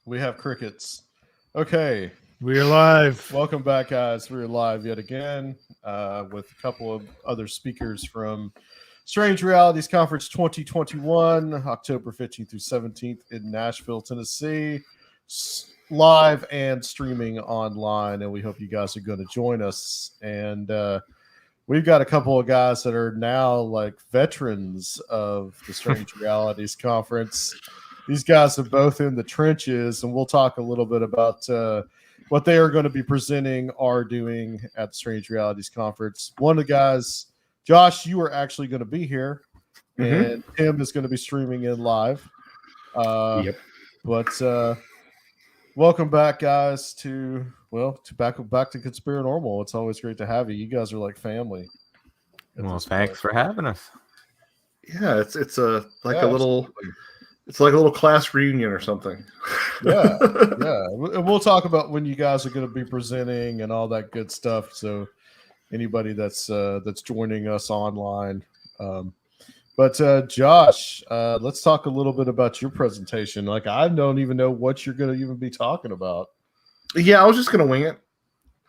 We have crickets. Okay. We're live. Welcome back, guys. We're live yet again with a couple of other speakers from Strange Realities Conference 2021, October 15th through 17th in Nashville, Tennessee. Live and streaming online. And we hope you guys are going to join us. And we've got a couple of guys that are now like veterans of the Strange Realities Conference. These guys are both in the trenches, and we'll talk a little bit about what they are going to be presenting or doing at the Strange Realities Conference. One of the guys, Josh, you are actually going to be here, and Tim is going to be streaming in live. Yep. But welcome back, guys, to back to Conspiranormal. It's always great to have you. You guys are like family. Well, thanks for having us. Yeah, it's a little. It's like a little class reunion or something. Yeah. And we'll talk about when you guys are going to be presenting and all that good stuff. So anybody that's joining us online. But Josh, let's talk a little bit about your presentation. Like, I don't even know what you're going to even be talking about. Yeah, I was just going to wing it.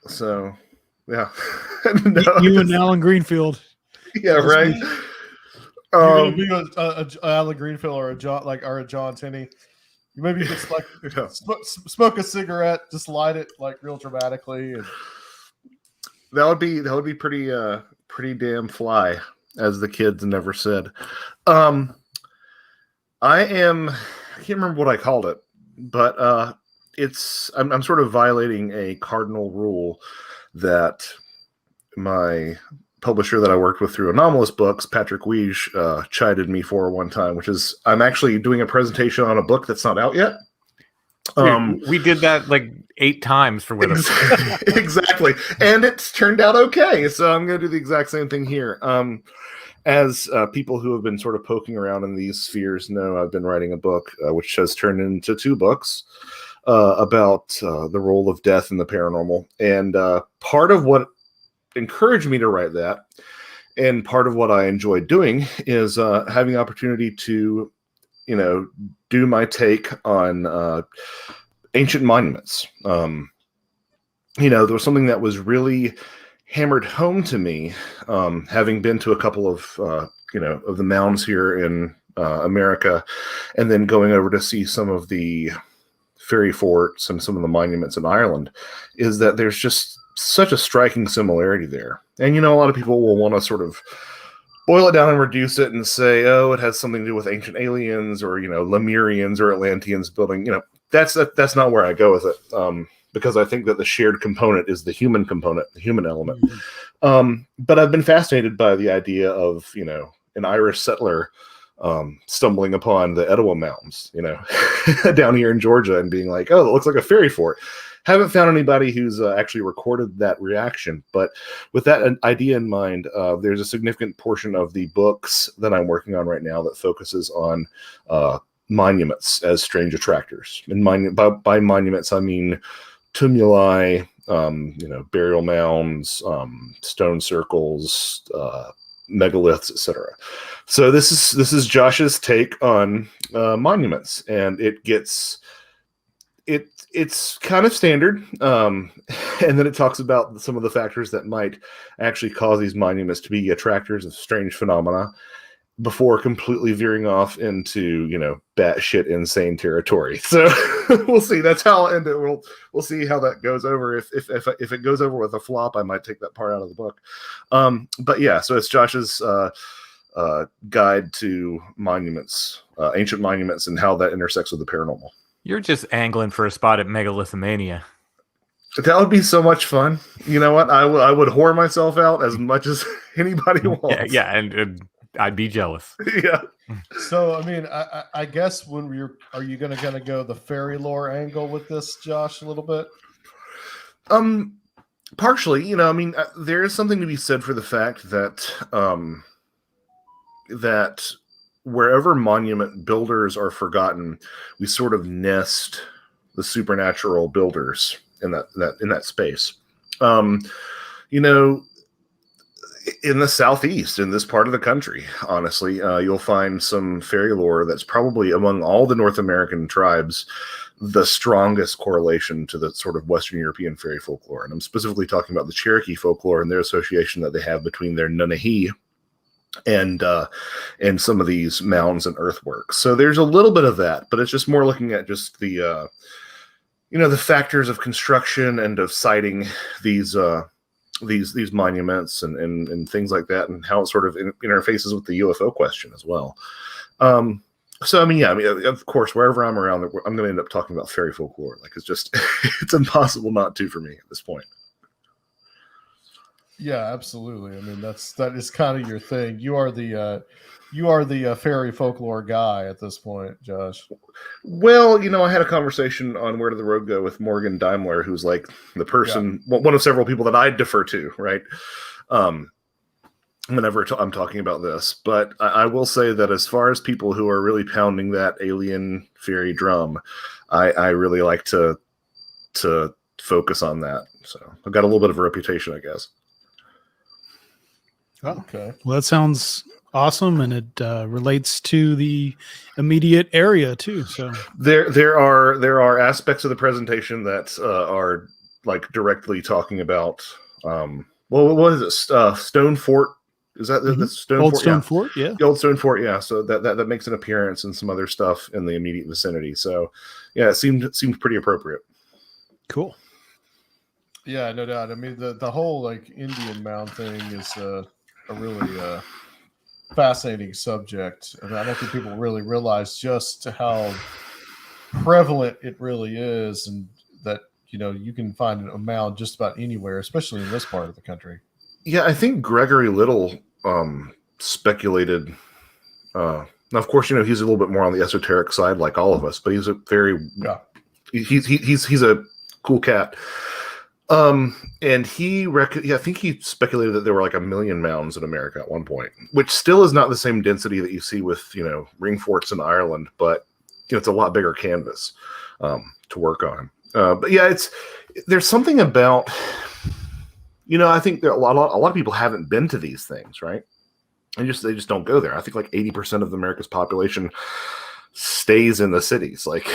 So, yeah. You and Alan Greenfield. Yeah, right. You're gonna be a Alan Greenfield or a John Tenney. Maybe you just like smoke a cigarette, just light it like real dramatically, and that would be pretty damn fly, as the kids never said. I can't remember what I called it, but I'm sort of violating a cardinal rule that my publisher that I worked with through Anomalous Books, Patrick Weege, chided me for one time, which is I'm actually doing a presentation on a book that's not out yet. We did that like 8 times for Wither. Exactly. And it's turned out okay. So I'm going to do the exact same thing here. As people who have been sort of poking around in these spheres know, I've been writing a book, which has turned into 2 books about the role of death in the paranormal. And part of what encouraged me to write that, and part of what I enjoyed doing, is having the opportunity to, do my take on ancient monuments. There was something that was really hammered home to me, having been to a couple of, of the mounds here in America, and then going over to see some of the fairy forts and some of the monuments in Ireland, is that there's just such a striking similarity there. And, a lot of people will want to sort of boil it down and reduce it and say, oh, it has something to do with ancient aliens or, Lemurians or Atlanteans building, that's not where I go with it. Because I think that the shared component is the human component, the human element. But I've been fascinated by the idea of, an Irish settler stumbling upon the Etowah Mountains, down here in Georgia, and being like, oh, it looks like a fairy fort. Haven't found anybody who's actually recorded that reaction. But with that idea in mind, there's a significant portion of the books that I'm working on right now that focuses on monuments as strange attractors. And by monuments, I mean tumuli, burial mounds, stone circles, megaliths, etc. So this is Josh's take on monuments, and it's kind of standard, and then it talks about some of the factors that might actually cause these monuments to be attractors of strange phenomena, before completely veering off into batshit insane territory. So we'll see. That's how I'll end it. We'll see how that goes over. If it goes over with a flop, I might take that part out of the book. But yeah, so it's Josh's guide to monuments, ancient monuments, and how that intersects with the paranormal. You're just angling for a spot at Megalithomania. That would be so much fun. You know what? I would whore myself out as much as anybody wants. Yeah, and I'd be jealous. Yeah. So, I mean, I guess are you going to go the fairy lore angle with this, Josh, a little bit? Partially, there is something to be said for the fact that that wherever monument builders are forgotten, we sort of nest the supernatural builders in that space. In the Southeast, in this part of the country, honestly, you'll find some fairy lore that's probably among all the North American tribes the strongest correlation to the sort of Western European fairy folklore. And I'm specifically talking about the Cherokee folklore and their association that they have between their Nunahi and some of these mounds and earthworks. So there's a little bit of that, but it's just more looking at just the the factors of construction and of siting these monuments and things like that, and how it sort of interfaces with the UFO question as well. So of course, wherever I'm around, I'm going to end up talking about fairy folklore. Like, it's just it's impossible not to for me at this point. Yeah, absolutely. I mean, that is kind of your thing. You are the fairy folklore guy at this point, Josh. Well, I had a conversation on Where Did the Road Go with Morgan Daimler, who's like the person, one of several people that I defer to, right? Whenever I'm talking about this. But I will say that as far as people who are really pounding that alien fairy drum, I really like to focus on that. So I've got a little bit of a reputation, I guess. Oh, okay. Well, that sounds awesome, and it relates to the immediate area too. So there are aspects of the presentation that are like directly talking about. What is it? Stone Fort. Is that the Stone Old Fort? Stone Fort? Yeah. The Old Stone Fort. Yeah. So that makes an appearance and some other stuff in the immediate vicinity. So yeah, it seemed pretty appropriate. Cool. Yeah, no doubt. I mean, the whole like Indian mound thing is a really fascinating subject. I mean, I don't think people really realize just how prevalent it really is, and that you can find a mound just about anywhere, especially in this part of the country. Yeah, I think Gregory Little speculated. Now, of course, he's a little bit more on the esoteric side, like all of us, but he's a very he's a cool cat. And I think he speculated that there were like 1 million mounds in America at one point, which still is not the same density that you see with ring forts in Ireland, but it's a lot bigger canvas to work on. But yeah, there's something about I think there a lot of people haven't been to these things, right? And they just don't go there. I think like 80% of America's population stays in the cities. Like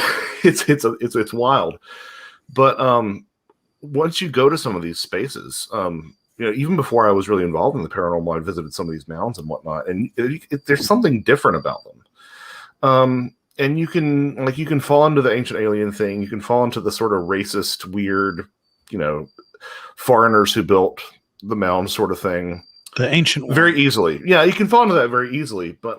it's wild, but once you go to some of these spaces, even before I was really involved in the paranormal, I visited some of these mounds and whatnot, and there's something different about them. And you can fall into the ancient alien thing. You can fall into the sort of racist, weird, foreigners who built the mound sort of thing. The ancient one. Very easily. Yeah, you can fall into that very easily. But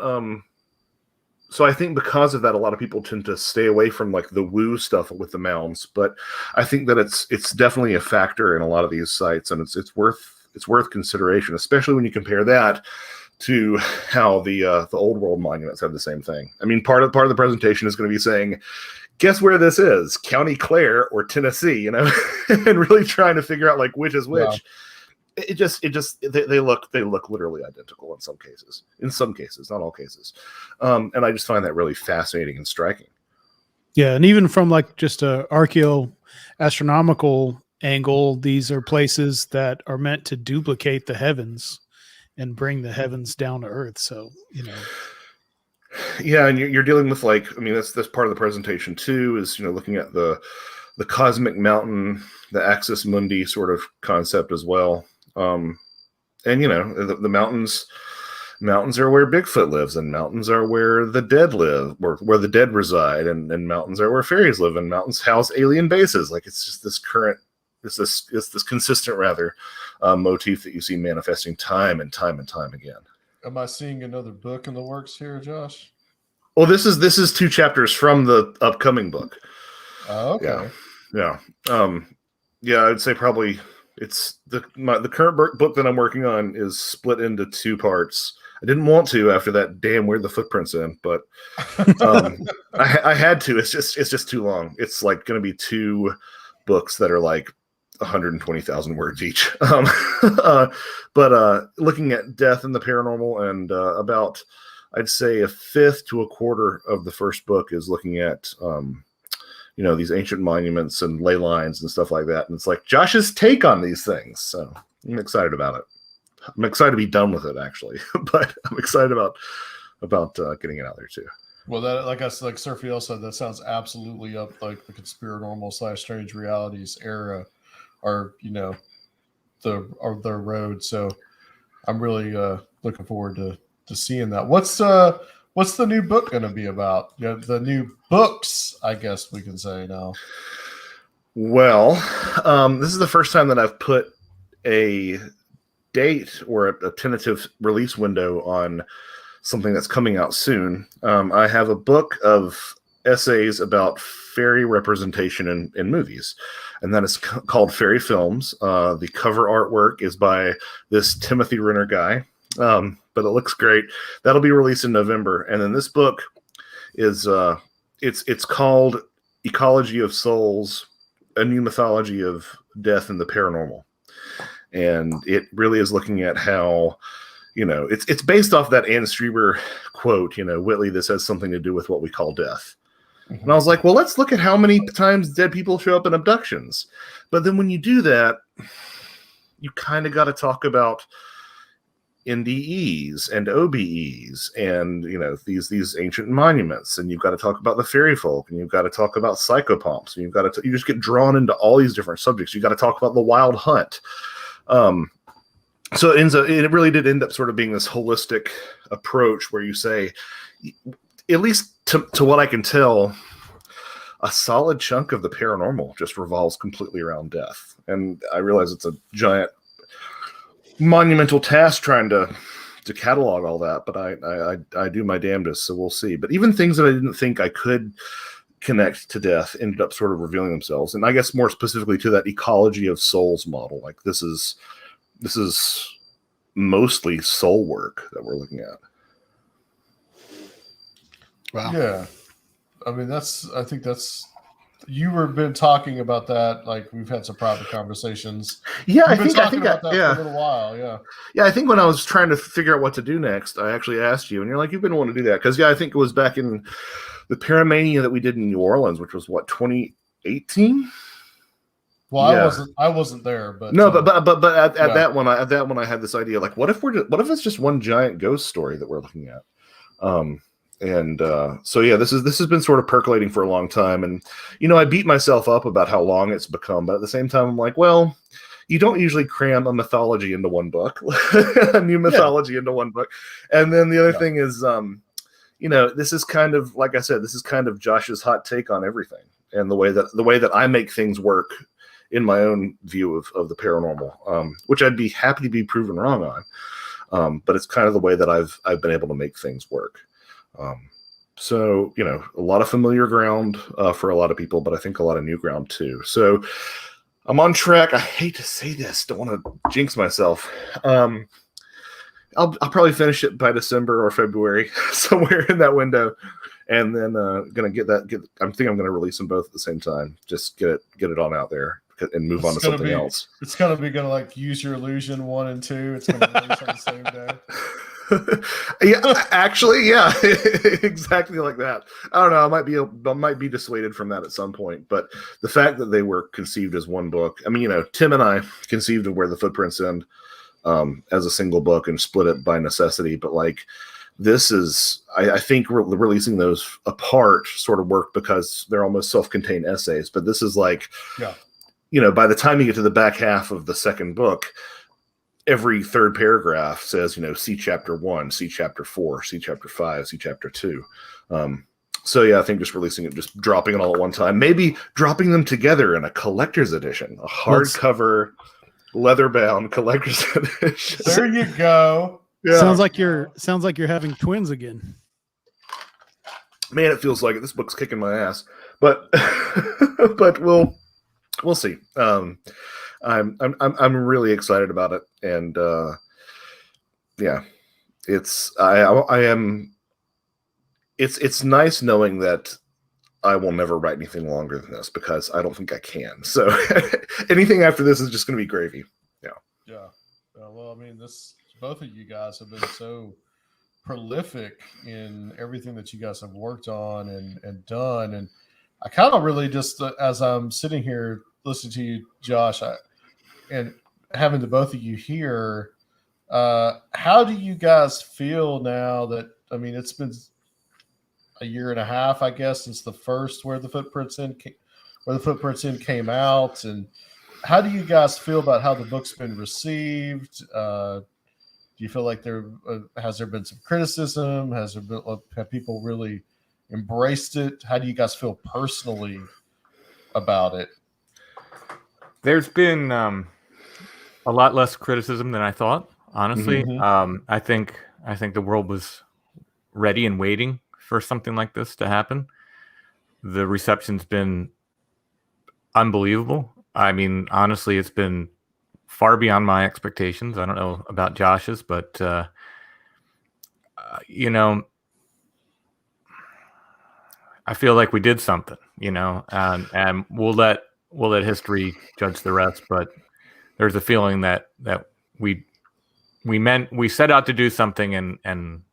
so I think because of that, a lot of people tend to stay away from like the woo stuff with the mounds. But I think that it's definitely a factor in a lot of these sites, and it's worth consideration, especially when you compare that to how the old world monuments have the same thing. I mean, part of the presentation is going to be saying, guess where this is, County Clare or Tennessee, and really trying to figure out like which is which. Yeah. They look literally identical in some cases, not all cases. And I just find that really fascinating and striking. Yeah. And even from like just a astronomical angle, these are places that are meant to duplicate the heavens and bring the heavens down to earth. So, yeah. And you're dealing with that's part of the presentation too, is, looking at the cosmic mountain, the axis mundi sort of concept as well. And the mountains are where Bigfoot lives, and mountains are where the dead live, or where the dead reside, and mountains are where fairies live, and mountains house alien bases. Like, it's just this consistent motif that you see manifesting time and time and time again. Am I seeing another book in the works here, Josh? Well, this is 2 chapters from the upcoming book. Oh, okay. Yeah. I'd say probably it's the current book that I'm working on is split into 2 parts. I didn't want to after that damn Where the Footprints In, but I had to. It's just too long. It's like going to be 2 books that are like 120,000 words each. But looking at death and the paranormal, and about, I'd say, 1/5 to 1/4 of the first book is looking at these ancient monuments and ley lines and stuff like that. And it's like Josh's take on these things. So I'm excited about it. I'm excited to be done with it, actually, but I'm excited about getting it out there too. Well, that like I said, like Surfiel said, that sounds absolutely up like the conspiranormal / strange realities era, or their road. So I'm really looking forward to seeing that. What's the new book going to be about? The new books, I guess we can say now. Well, this is the first time that I've put a date or a tentative release window on something that's coming out soon. I have a book of essays about fairy representation in movies, and that is called Fairy Films. The cover artwork is by this Timothy Renner guy, but it looks great. That'll be released in November, and then this book is it's called Ecology of Souls: A New Mythology of Death and the Paranormal, and it really is looking at how it's based off that Anne Strieber quote, Whitley, this has something to do with what we call death. Mm-hmm. And I was like, well, let's look at how many times dead people show up in abductions. But then when you do that, you kind of got to talk about NDEs and OBEs and, these ancient monuments. And you've got to talk about the fairy folk, and you've got to talk about psychopomps. And you just get drawn into all these different subjects. You got to talk about the wild hunt. So it really did end up sort of being this holistic approach where you say, at least to what I can tell, a solid chunk of the paranormal just revolves completely around death. And I realize it's a giant monumental task trying to catalog all that, but I do my damnedest, so we'll see. But even things that I didn't think I could connect to death ended up sort of revealing themselves. And I guess more specifically to that ecology of souls model. Like this is mostly soul work that we're looking at. Wow. Yeah. I mean, I think you were been talking about that. Like we've had some private conversations. Yeah, I think that for a little while. Yeah. Yeah. I think when I was trying to figure out what to do next, I actually asked you, and you're like, you've been wanting to do that. Cause I think it was back in the Paramania that we did in New Orleans, which was what, 2018? Well, yeah. I wasn't there, but no, but at that one, I had this idea, like, what if it's just one giant ghost story that we're looking at? So yeah, this has been sort of percolating for a long time, and I beat myself up about how long it's become, but at the same time, I'm like, well, you don't usually cram a mythology into one book, a new mythology into one book, and then the other thing is, this is kind of, like I said, this is kind of Josh's hot take on everything, and the way that I make things work in my own view of the paranormal, which I'd be happy to be proven wrong on. But it's kind of the way that I've been able to make things work. So, a lot of familiar ground for a lot of people, but I think a lot of new ground too. So I'm on track. I hate to say this, don't want to jinx myself. I'll probably finish it by December or February, somewhere in that window. And then I think I'm going to release them both at the same time. Just get it on out there and move on to something else. It's going to be like Use Your Illusion 1 and 2. It's going to release on the same day. Yeah, actually, yeah, exactly like that. I don't know. I might be dissuaded from that at some point, but the fact that they were conceived as one book. I mean, Tim and I conceived of Where the Footprints End as a single book and split it by necessity. But like, this is, I think releasing those apart sort of worked because they're almost self-contained essays. But this is like, by the time you get to the back half of the second book, every third paragraph says, see chapter 1, see chapter 4, see chapter 5, see chapter 2. So yeah, I think just releasing it, just dropping it all at one time, maybe dropping them together in a collector's edition, a hardcover, leather-bound collector's edition. There you go. Yeah. Sounds like you're having twins again. Man, it feels like it. This book's kicking my ass, but we'll see. I'm really excited about it, and it's nice knowing that I will never write anything longer than this, because I don't think I can. So anything after this is just going to be gravy. Yeah. Well, I mean, both of you guys have been so prolific in everything that you guys have worked on and done, and I kind of really just, as I'm sitting here listening to you, Josh, and having the both of you here, how do you guys feel now that, I mean, it's been, a year and a half, I guess, since the first Where the Footprints In came out. And how do you guys feel about how the book's been received? Do you feel like has there been some criticism? Have people really embraced it? How do you guys feel personally about it? There's been a lot less criticism than I thought, honestly. Mhm. I think the world was ready and waiting for something like this to happen. The reception's been unbelievable. I mean, honestly, it's been far beyond my expectations. I don't know about Josh's, but you know, I feel like we did something, and we'll let history judge the rest. But there's a feeling that we set out to do something, and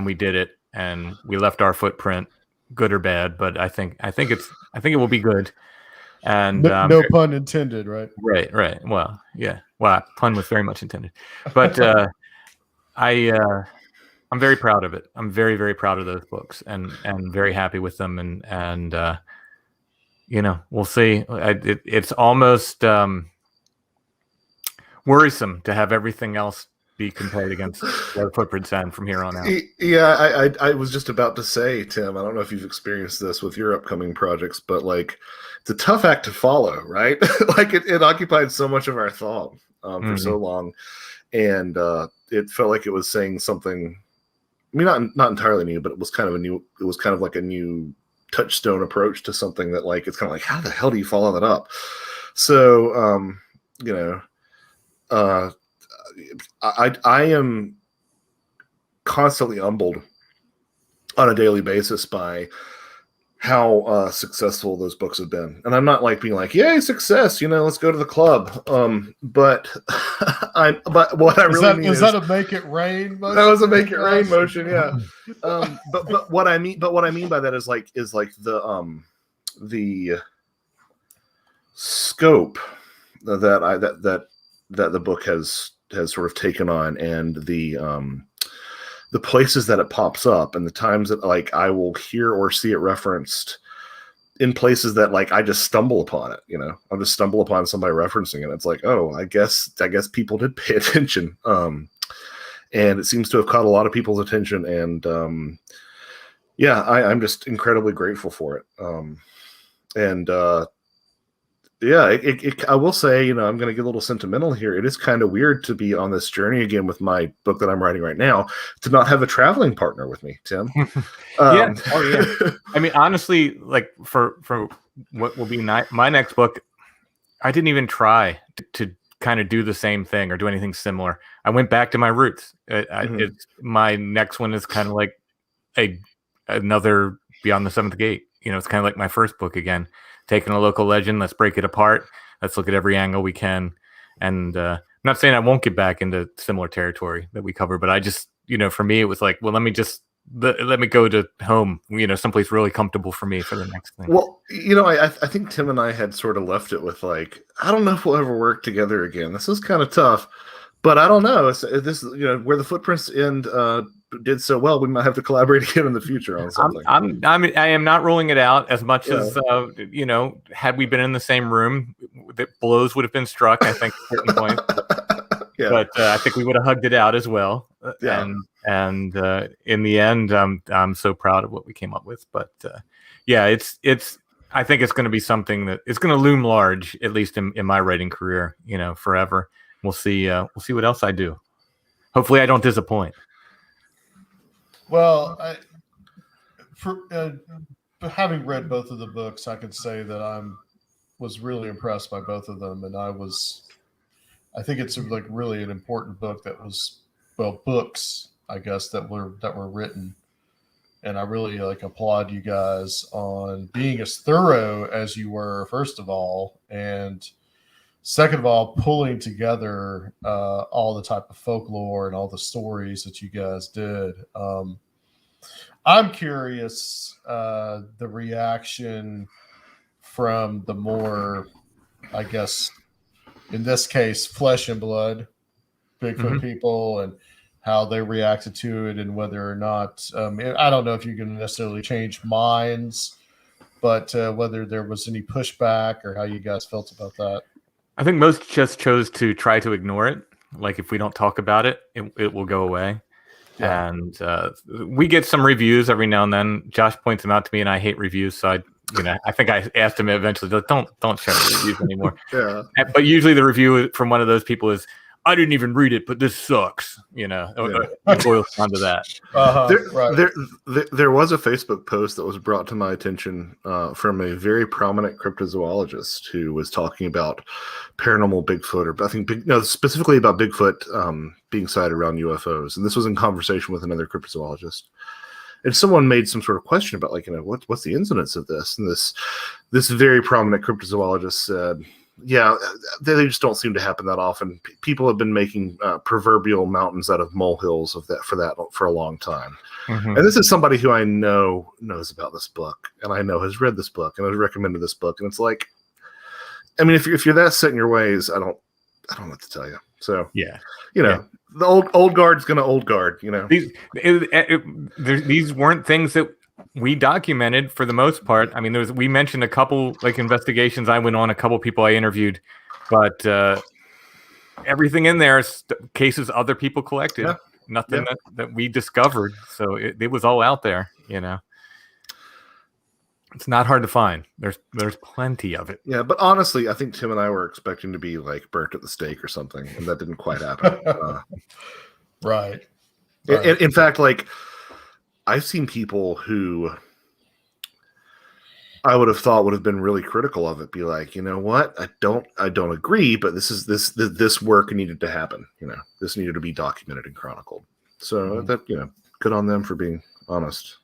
we did it, and we left our footprint, good or bad. But I think it will be good. And No pun intended, right? right. Well, yeah. Well, pun was very much intended, but I'm very proud of it. I'm very, very proud of those books, and very happy with them. And we'll see. It's almost worrisome to have everything else be compared against Where the Footprints End from here on out. Yeah, I was just about to say, Tim, I don't know if you've experienced this with your upcoming projects, but like, it's a tough act to follow, right? Like it occupied so much of our thought for so long, and it felt like it was saying something. I mean, not entirely new, but it was kind of like a new touchstone approach to something that, like, it's kind of like, how the hell do you follow that up? So, I am constantly humbled on a daily basis by how successful those books have been. And I'm not like being like, yay, success, let's go to the club. But what I really mean is that a make it rain motion? That was a make it rain motion, yeah. But what I mean by that is like the scope that the book has sort of taken on, and the places that it pops up, and the times that, like, I will hear or see it referenced in places that, like, I just stumble upon it. I'll just stumble upon somebody referencing it. It's like, oh, I guess people did pay attention, and it seems to have caught a lot of people's attention. And I'm just incredibly grateful for it. I will say, I'm going to get a little sentimental here. It is kind of weird to be on this journey again with my book that I'm writing right now, to not have a traveling partner with me, Tim. Yeah. Oh, yeah. I mean, honestly, like for what will be my next book, I didn't even try to kind of do the same thing or do anything similar. I went back to my roots. My next one is kind of like another Beyond the Seventh Gate. It's kind of like my first book again. Taking a local legend, let's break it apart. Let's look at every angle we can. And I'm not saying I won't get back into similar territory that we cover, but I just, for me, it was like, well, let me go to home, someplace really comfortable for me for the next thing. Well, I think Tim and I had sort of left it with, like, I don't know if we'll ever work together again. This is kind of tough, but I don't know. This, Where the Footprints End did so well, we might have to collaborate again in the future on something. I am not ruling it out as much as had we been in the same room, the blows would have been struck, I think, at certain points. Yeah. But I think we would have hugged it out as well. Yeah. And in the end, I'm so proud of what we came up with. But it's I think it's going to be something that it's going to loom large, at least in my writing career, forever. We'll see what else I do. Hopefully I don't disappoint. Well, having read both of the books, I can say that I was really impressed by both of them, and I think it's like really an important book books, I guess, that were written, and I really applaud you guys on being as thorough as you were, first of all, and second of all, pulling together all the type of folklore and all the stories that you guys did. I'm curious the reaction from the more, I guess, in this case, flesh and blood Bigfoot people, and how they reacted to it and whether or not I don't know if you can necessarily change minds, but whether there was any pushback or how you guys felt about that. I think most just chose to try to ignore it. Like if we don't talk about it, it will go away. Yeah. And we get some reviews every now and then. Josh points them out to me, and I hate reviews, so I think I asked him eventually, like, don't share the reviews anymore. Yeah. But usually the review from one of those people is, I didn't even read it, but this sucks. It boils down to that. There was a Facebook post that was brought to my attention from a very prominent cryptozoologist who was talking about paranormal Bigfoot, or I think specifically about Bigfoot being sighted around UFOs, and this was in conversation with another cryptozoologist. And someone made some sort of question about, like, what's the incidence of this? And this very prominent cryptozoologist said, yeah, they just don't seem to happen that often. People have been making proverbial mountains out of molehills for a long time. Mm-hmm. And this is somebody who I know knows about this book, and I know has read this book and has recommended this book. And it's like, I mean, if you're that set in your ways, I don't know what to tell you. So the old guard's gonna old guard. These weren't things that we documented for the most part. I mean, we mentioned a couple like investigations I went on, a couple people I interviewed, but everything in there is cases other people collected. Yeah. Nothing that we discovered. So it was all out there. It's not hard to find. There's plenty of it. Yeah, but honestly, I think Tim and I were expecting to be like burnt at the stake or something, and that didn't quite happen. Right. In fact, like, I've seen people who I would have thought would have been really critical of it be like, you know what? I don't agree, but this work needed to happen. This needed to be documented and chronicled. So that, good on them for being honest.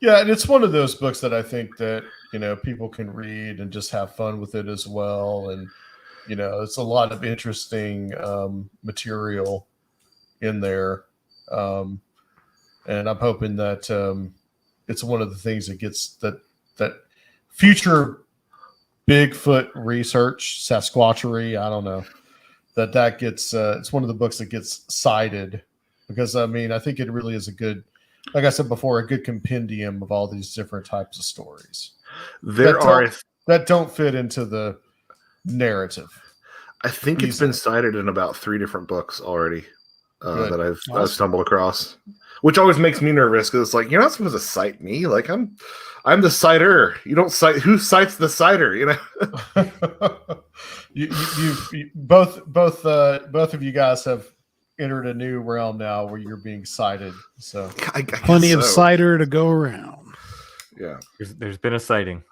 Yeah, and it's one of those books that I think that, people can read and just have fun with it as well. And, it's a lot of interesting material in there. And I'm hoping that it's one of the things that gets that future Bigfoot research, Sasquatchery, I don't know, that gets, it's one of the books that gets cited, because I think it really is a good, like I said before, a good compendium of all these different types of stories that don't fit into the narrative. I think it's been cited in about 3 different books already that I've stumbled across, which always makes me nervous, because it's like, you're not supposed to cite me. Like, I'm the citer. You don't cite. Who cites the citer? you both of you guys have entered a new realm now where you're being cited. So plenty of cider to go around. Yeah, there's been a sighting.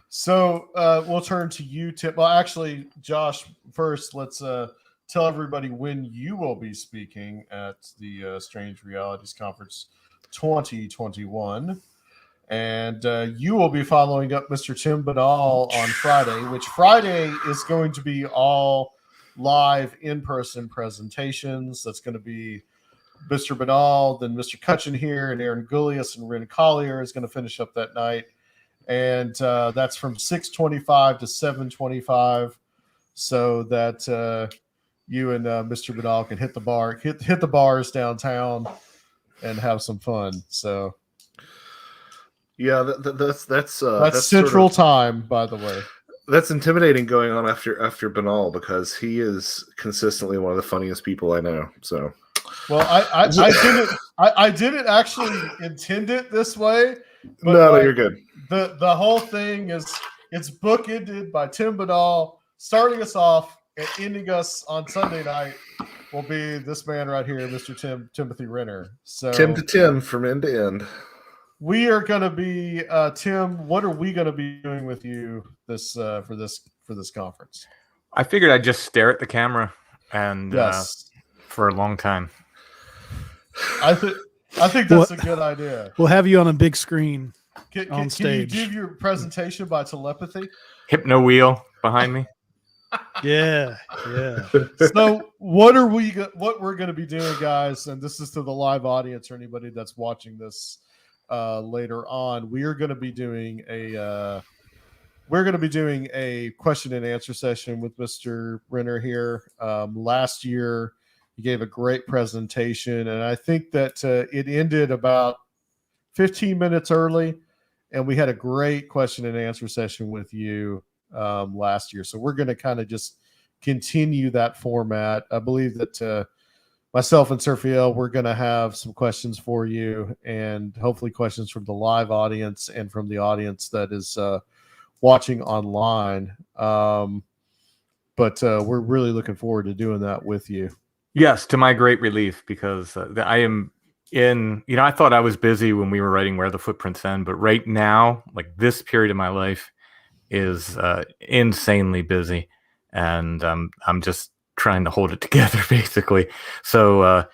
So we'll turn to you, Tim. Well, actually, Josh, first, let's tell everybody when you will be speaking at the Strange Realities Conference 2021. And you will be following up Mr. Tim Badal on Friday, which Friday is going to be all live in-person presentations. That's going to be Mr. Badal, then Mr. Cutchin here, and Aaron Gullius and Ren Collier is going to finish up that night. And that's from 6:25 to 7:25, so that you and Mr. Badal can hit the bars downtown and have some fun. So yeah, that's Central Time, by the way. That's intimidating going on after Banal, because he is consistently one of the funniest people I know. So, well, I didn't actually intend it this way. But no, you're good. The whole thing it's bookended by Tim Badal starting us off and ending us on Sunday night will be this man right here, Mr. Timothy Renner. So Tim to Tim from end to end. We are going to be Tim. What are we going to be doing with you for this conference? I figured I'd just stare at the camera and for a long time. I think that's a good idea. We'll have you on a big screen on stage. Can you give your presentation by telepathy? Hypno wheel behind me. Yeah. So what we're going to be doing, guys, and this is to the live audience or anybody that's watching this later on, we are going to be doing we're going to be doing a question and answer session with Mr. Renner here. Last year, he gave a great presentation, and I think that it ended about 15 minutes early, and we had a great question and answer session with you last year. So we're going to kind of just continue that format. I believe that myself and Serfiel, we're going to have some questions for you, and hopefully questions from the live audience and from the audience that is watching online. But we're really looking forward to doing that with you. Yes, to my great relief, because I am in, I thought I was busy when we were writing Where the Footprints End, but right now, like this period of my life is insanely busy, and I'm just trying to hold it together, basically. So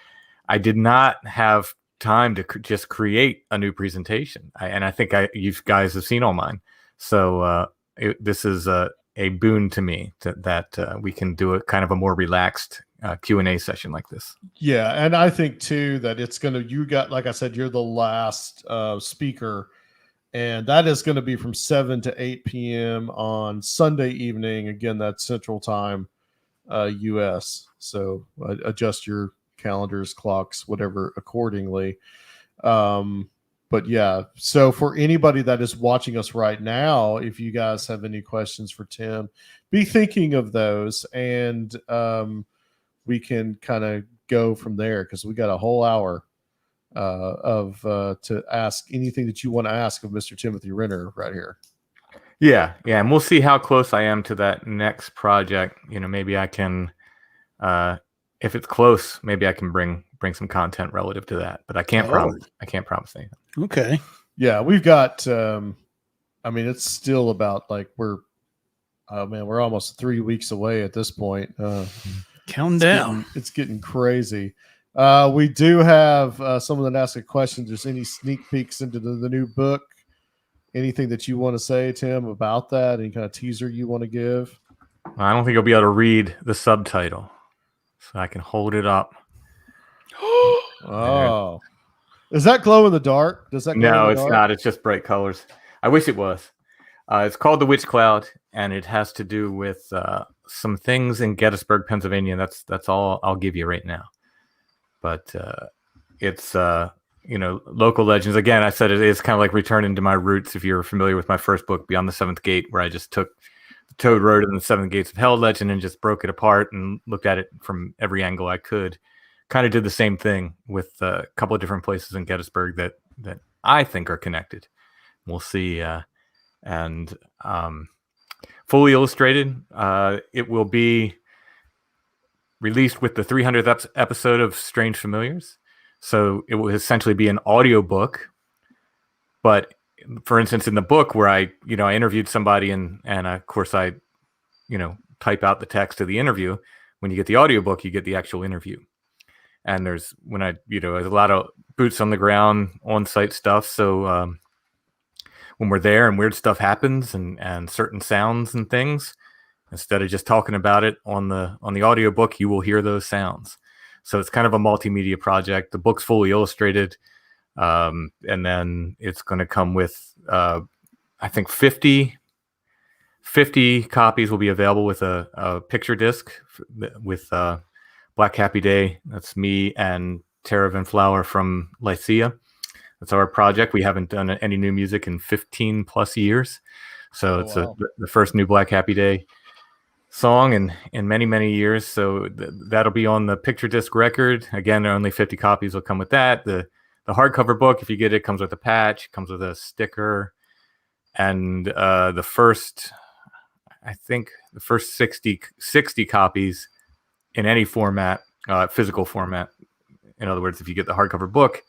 I did not have time to just create a new presentation, and I think you guys have seen all mine. So this is a boon to me that we can do a kind of a more relaxed Q&A session like this. Yeah, and I think too that it's going to, like I said, you're the last speaker, and that is going to be from 7 to 8 p.m. on Sunday evening. Again, that's Central Time, U.S. So adjust your calendars, clocks, whatever accordingly. But yeah, so for anybody that is watching us right now, if you guys have any questions for Tim, be thinking of those, and we can kind of go from there, because we got a whole hour to ask anything that you want to ask of Mr. Timothy Renner right here. Yeah, and we'll see how close I am to that next project. Maybe I can, if it's close, maybe I can bring some content relative to that. But I can't promise. I can't promise anything. Okay. Yeah, we've got. It's still about like we're almost 3 weeks away at this point. Count down. It's getting crazy. We do have someone that asked a question. There's any sneak peeks into the new book? Anything that you want to say, Tim, about that? Any kind of teaser you want to give? I don't think you'll be able to read the subtitle, so I can hold it up. Oh, is that glow in the dark? Does that? No, it's not. It's just bright colors. I wish it was. It's called The Witch Cloud, and it has to do with some things in Gettysburg, Pennsylvania. That's all I'll give you right now. But it's local legends. Again, I said it is kind of like returning to my roots. If you're familiar with my first book, Beyond the Seventh Gate, where I just took the Toad Road and the Seven Gates of Hell legend and just broke it apart and looked at it from every angle I could. Kind of did the same thing with a couple of different places in Gettysburg that I think are connected. We'll see. And fully illustrated, it will be released with the 300th episode of Strange Familiars. So it will essentially be an audio book. But for instance, in the book where I interviewed somebody and of course I, type out the text of the interview. When you get the audio book, you get the actual interview. And there's a lot of boots on the ground, on-site stuff. So when we're there and weird stuff happens and certain sounds and things, instead of just talking about it on the audio book, you will hear those sounds. So it's kind of a multimedia project. The book's fully illustrated, and then it's going to come with I think 50 copies will be available with a picture disc with Black Happy Day. That's me and Tara Van Flower from Lycia. That's our project. We haven't done any new music in 15 plus years. So it's the first new Black Happy Day song in many, many years. So that'll be on the picture disc record. Again, only 50 copies will come with that. The hardcover book, if you get it, comes with a patch, comes with a sticker. And the first 60 copies in any format, physical format. In other words, if you get the hardcover book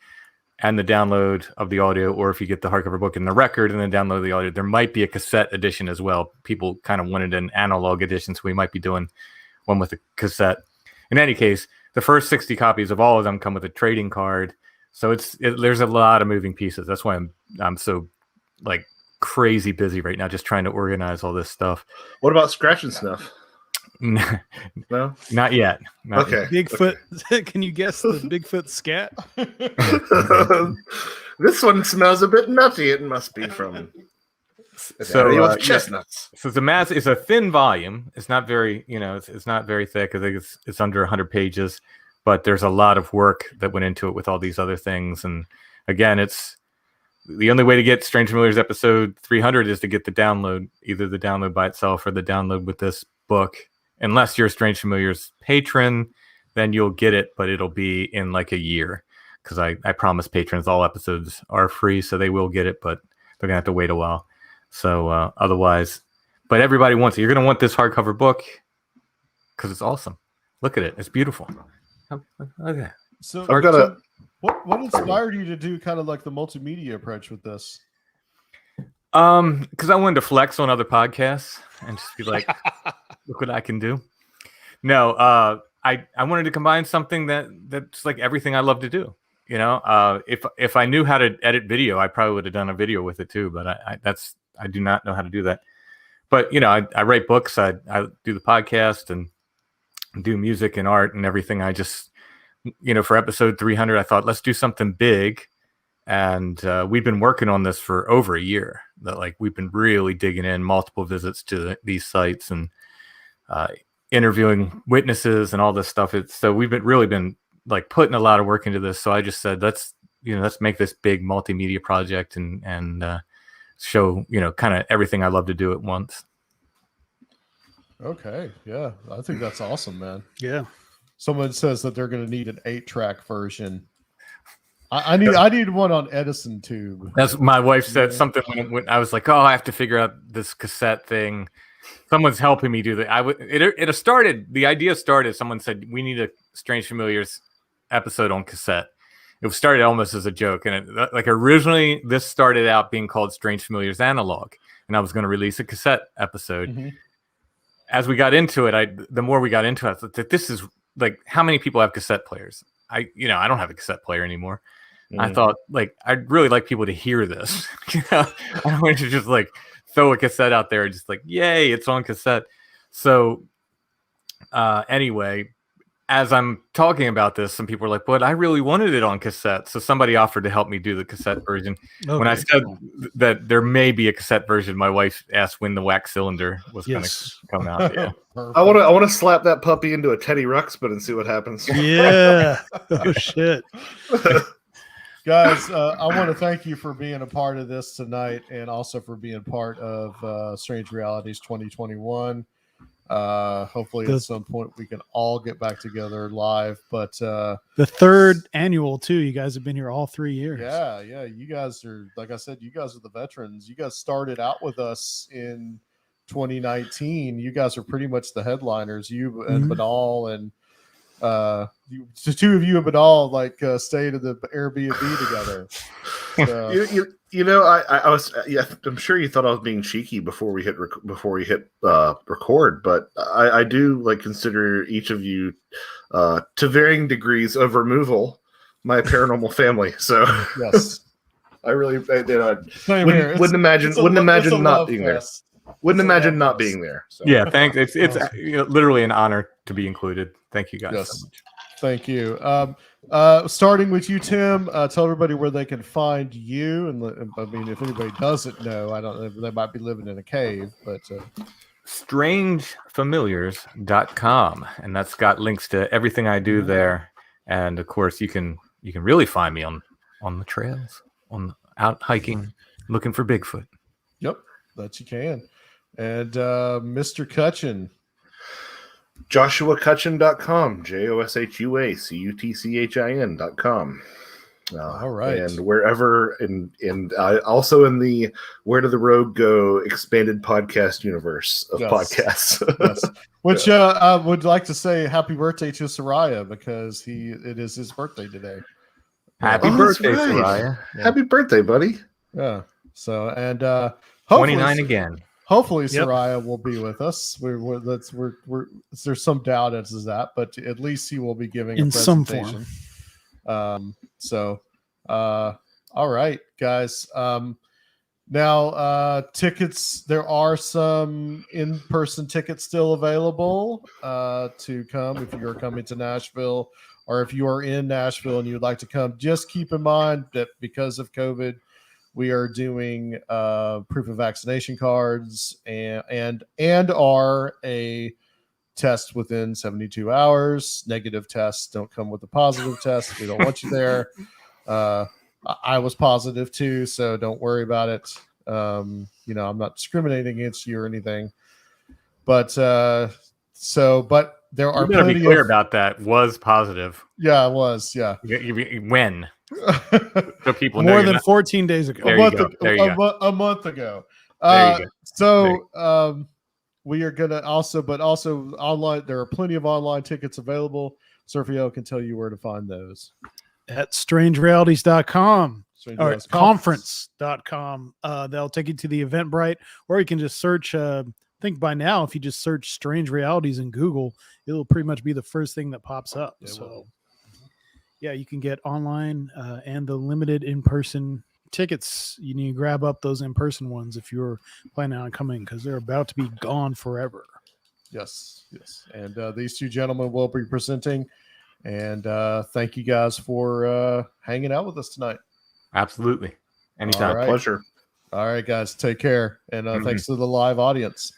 and the download of the audio, or if you get the hardcover book and the record and then download the audio, there might be a cassette edition as well. People kind of wanted an analog edition, so we might be doing one with a cassette. In any case, the first 60 copies of all of them come with a trading card. So there's a lot of moving pieces. That's why I'm so like crazy busy right now, just trying to organize all this stuff. What about Scratch and Snuff? No, not yet. Okay. Bigfoot. Okay. Can you guess the Bigfoot scat? This one smells a bit nutty. It must be from So chestnuts. So it's a thin volume. It's not very, it's not very thick. I think it's under 100 pages, but there's a lot of work that went into it with all these other things. And again, it's the only way to get Strange Familiars episode 300 is to get the download, either the download by itself or the download with this book. Unless you're a Strange Familiars patron, then you'll get it, but it'll be in like a year. Because I promise patrons all episodes are free, so they will get it, but they're going to have to wait a while. So otherwise, but everybody wants it. You're going to want this hardcover book because it's awesome. Look at it. It's beautiful. Okay. So, I've got what inspired you to do kind of like the multimedia approach with this? Because I wanted to flex on other podcasts and just be like, look what I can do. No, I wanted to combine something that's like everything I love to do. If I knew how to edit video, I probably would have done a video with it too. But I do not know how to do that. But I write books. I do the podcast and do music and art and everything. I just for episode 300, I thought let's do something big. And we've been working on this for over a year. That like we've been really digging in, multiple visits to these sites and interviewing witnesses and all this stuff. So we've really been like putting a lot of work into this. So I just said let's make this big multimedia project and show kind of everything I love to do at once. Okay, yeah, I think that's awesome, man. Yeah. Someone says that they're going to need an 8-track version. I need one on Edison Tube. That's my wife said something when I was like, oh, I have to figure out this cassette thing. Someone's helping me do that. The idea started. Someone said we need a Strange Familiars episode on cassette. It started almost as a joke, and originally this started out being called Strange Familiars Analog, and I was going to release a cassette episode. Mm-hmm. As we got into it, the more we got into it, I thought that this is like how many people have cassette players? I don't have a cassette player anymore. I thought I'd really like people to hear this. I don't want to just like throw a cassette out there and just like, yay, it's on cassette. So anyway, as I'm talking about this, some people are like, but I really wanted it on cassette. So somebody offered to help me do the cassette version. Okay. When I said that there may be a cassette version, my wife asked when the wax cylinder was going to come out. Yeah. I want to slap that puppy into a Teddy Ruxpin and see what happens. Yeah. Oh shit. Guys, I want to thank you for being a part of this tonight and also for being part of Strange Realities 2021. Hopefully at some point we can all get back together live, but the third annual too. You guys have been here all 3 years. Yeah. You guys are, like I said, you guys are the veterans. You guys started out with us in 2019. You guys are pretty much the headliners. You and Banal and the two of you and Banal stayed at the Airbnb together. So. I was. Yeah, I'm sure you thought I was being cheeky before we hit record, but I do consider each of you to varying degrees of removal my paranormal family. So yes, I really wouldn't imagine not being there. Wouldn't imagine not being there. So. Yeah, thanks. It's literally an honor to be included. Thank you guys so much. Thank you. Starting with you, Tim, tell everybody where they can find you. And I mean, if anybody doesn't know, I don't know, they might be living in a cave, but strangefamiliars.com, and that's got links to everything I do there. And of course, you can really find me on the trails, out hiking, looking for Bigfoot. Yep, that you can. And Mr. Cutchin. JoshuaCutchin.com, JOSHUACUTCHIN.com. All right. And wherever, and also in the Where Did the Road Go expanded podcast universe of podcasts. Yes. Which I would like to say happy birthday to Soraya because it is his birthday today. Happy birthday, Soraya. Yeah. Happy birthday, buddy. Yeah. So, and 29 again. Hopefully, Soraya will be with us. There's some doubt as to that, but at least he will be giving a presentation. Some form. All right, guys. Now, tickets. There are some in-person tickets still available to come if you're coming to Nashville, or if you are in Nashville and you'd like to come. Just keep in mind that because of COVID, We are doing proof of vaccination cards and are a test within 72 hours. Negative tests don't come with a positive test. We don't want you there. I was positive too, so don't worry about it. I'm not discriminating against you or anything, but but there are You better be plenty clear of about that. Was positive. yeah, it was When? So people know More you're than not- 14 days ago. There you go. There you go. a month ago. There you go. So we are gonna also online. There are plenty of online tickets available. Surfio can tell you where to find those. At strangerealities.com Strange or Realities conference.com. They'll take you to the Eventbrite, or you can just search. I think by now, if you just search Strange Realities in Google, it'll pretty much be the first thing that pops up. It So, will. yeah, you can get online and the limited in-person tickets. You need to grab up those in-person ones if you're planning on coming, because they're about to be gone forever. Yes. And these two gentlemen will be presenting. And thank you guys for hanging out with us tonight. Absolutely. Anytime. All right. Pleasure. All right, guys. Take care. And thanks to the live audience.